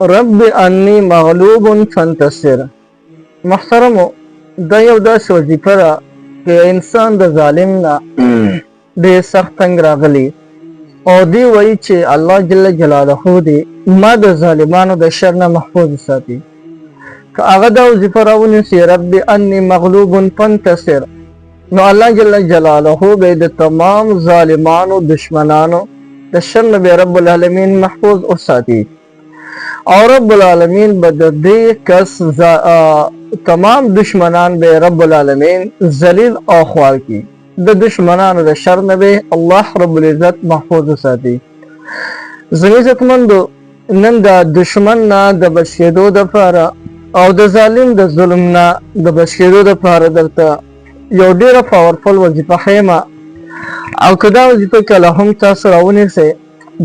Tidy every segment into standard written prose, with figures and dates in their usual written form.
رب انی مغلوب فانتصر. محترمو، دا یو داسې وظیفه ده که انسان د ظالم نه ډېر سخت تنګ راغلی او دی وایي چې الله جل جلاله دې ما د ظالمانو د شر نه محفوظ وساتي. که هغه دا وظیفه راونیسي رب انی مغلوب فانتصر، نو الله جل جلاله به د تمام ظالمانو دشمنانو د شر نه به رب العالمین محفوظ وساتي او رب العالمین به د دې کس تمام دشمنان به رب العالمین ذلیل او خوار کی. د دشمنانو د شر نه به الله رب العزت محفوظ وساتي. زموږ عزتمندو، نن د دشمن نه د بچ کېدو دپاره او د ظالم د ظلم نه د بچ کېدو دپاره درته یو ډېره پاورفل وظیفه ښیمه، او که دا وظیفه کله هم تاسو راونیسئ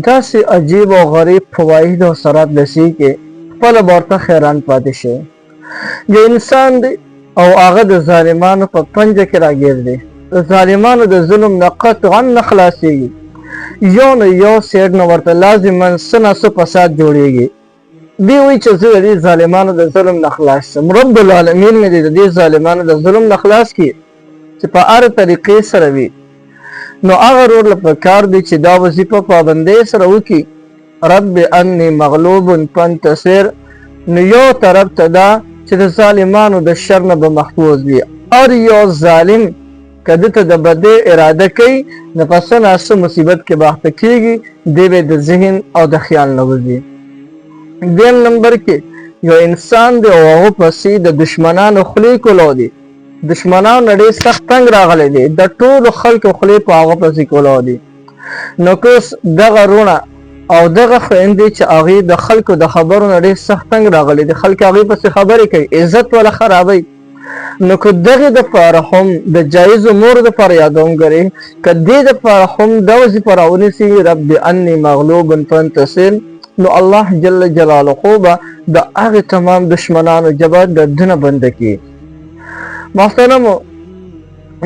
داسې عجیب او غریب فواید او اثرات لسی کې خپله به ورته حیران پاتې شئ. یو انسان دی او هغه د ظالمانو په پنجه کې راګیر دی، د ظالمانو د ظلم نه قطعا نه خلاصېږي. یو نه یو سیډ نه ورته لازما څه نه څه فساد جوړېږي. دی وایي چې زه د دې ظالمانو د ظلم نه خلاص شم، رب العالمین مې د دې ظالمانو د ظلم نه خلاص کړي چې په هره طریقې سره وي. نو هغه رور له پکار دی چې دا وظیفه پابندۍ سره وکړي رب انی مغلوب فانتصر. نو یو طرف ته دا چې د ظالمانو د شر نه به محفوظ وي. هر یو ظالم که ده ته د بدۍ اراده کوي نو په څه نه څه مصیبت کې به اخته کېږي، دی به د ذهن او د خیال نه وځي. دویم نمبر کې یو انسان دی او هغه پسې د دشمنانو خولې کولو دي. دشمنانو ډېر سخت تنګ راغلی دی، د ټولو خلکو خولې په هغه پسې کولو دي. نو که دغه رونه او دغه خویندې چې هغې د خلکو د خبرو نه ډېر سخت تنګ راغلی دی، خلک هغې پسې خبرې کوي، عزت والا خرابوي، نو که دغې دپاره هم د جایز امورو دپاره یادوم ګرې، که دې دپاره هم دا وظیفه راونیسي رب انی مغلوب فانتصر، نو الله جل جلاله به د هغې تمام دشمنانو جبه دردونه بنده کړي. محترمو،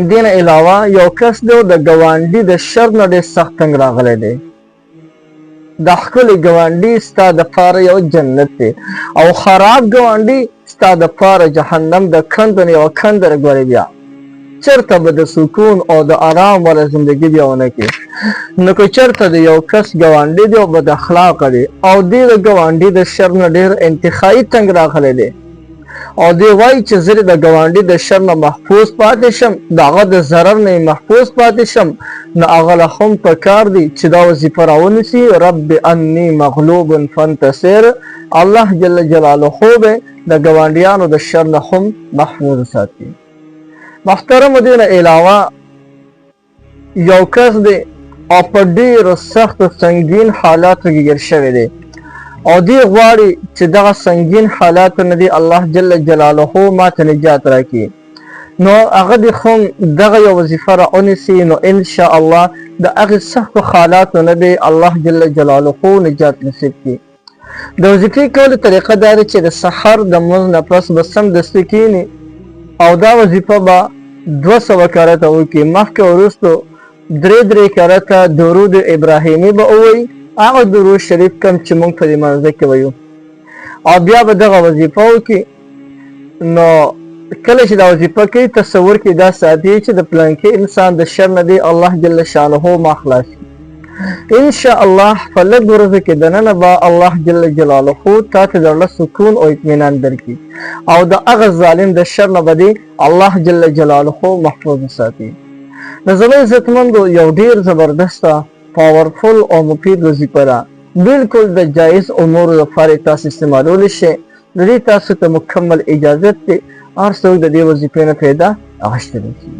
دې نه علاوه یو کس دی د ګاونډي د شر نه ډېر سخت تنګ راغلی دی. دا ښکلی ګاونډي ستا دپاره یو جنت دی او خراب ګاونډي ستا دپاره جهنم د کندو نه یوه کنده ګورې بیا چېرته به د سکون او د ارام والا زندګي بیا ونه کړي. نو که چېرته د یو کس ګاونډي دی او بد اخلاقه دی او دې د ګاونډي د شر نه ډېر انتخایي تنګ راغلی دی او دی وایي چې زه د ګاونډي د شر نه محفوظ پاتې شم، د هغه د ضرر نه محفوظ پاتې شم، نو هغه له هم پکار دی چې دا وظیفه راونیسي رب انی مغلوب فانتصر. الله جل جلاله به د ګاونډیانو د شر نه هم محفوظ ساتي. محترمو، دې نه علاوه یو کس دی او په ډېرو سختو سنګین حالاتو کې ګیر شوی دی او دی غواړي چې دغه سنگین حالاتو نه دی الله جل جلاله ماته نجات راکړي، نو هغه دې هم دغه یو وظیفه راونیسي، نو انشاء الله د هغې سختو حالاتو نه دی الله جل جلاله نجات نصیب کړي. د وظیفې کولو طریقه دا ده چې د سحر د لمونځ نه پس به سمدستي کښېني او دا وظیفه به 200 کرته وکړي. مخکې وروستو 3 کرته درود ابراهیمي به ووایي، هغه درود شریف کم چې موږ په دې منځه کې ویو، او بیا به دغه وظیفه وکړي. نو کله چې دا وظیفه کوي تصور کې دا ساتي چې د پلانکي انسان د شر نه دی الله جل شانه ما خلاص کړي. انشاء الله په لږ ورځو کې دننه به الله جل جلاله تا ته د زړه سکون او اطمینان درکړي او د هغه ظالم د شر نه به دې الله جل جلاله محفوظ وساتي. د زما عزتمندو، یو ډېر زبردسته پاورفل او مفید وظیفه ده، بالکل د جایز امورو لپاره تاسو استعمالولی شئ. د دې تاسو ته مکمل اجازت دی، هر څوک د دې وظیفې نه فایده اخیستلی شي.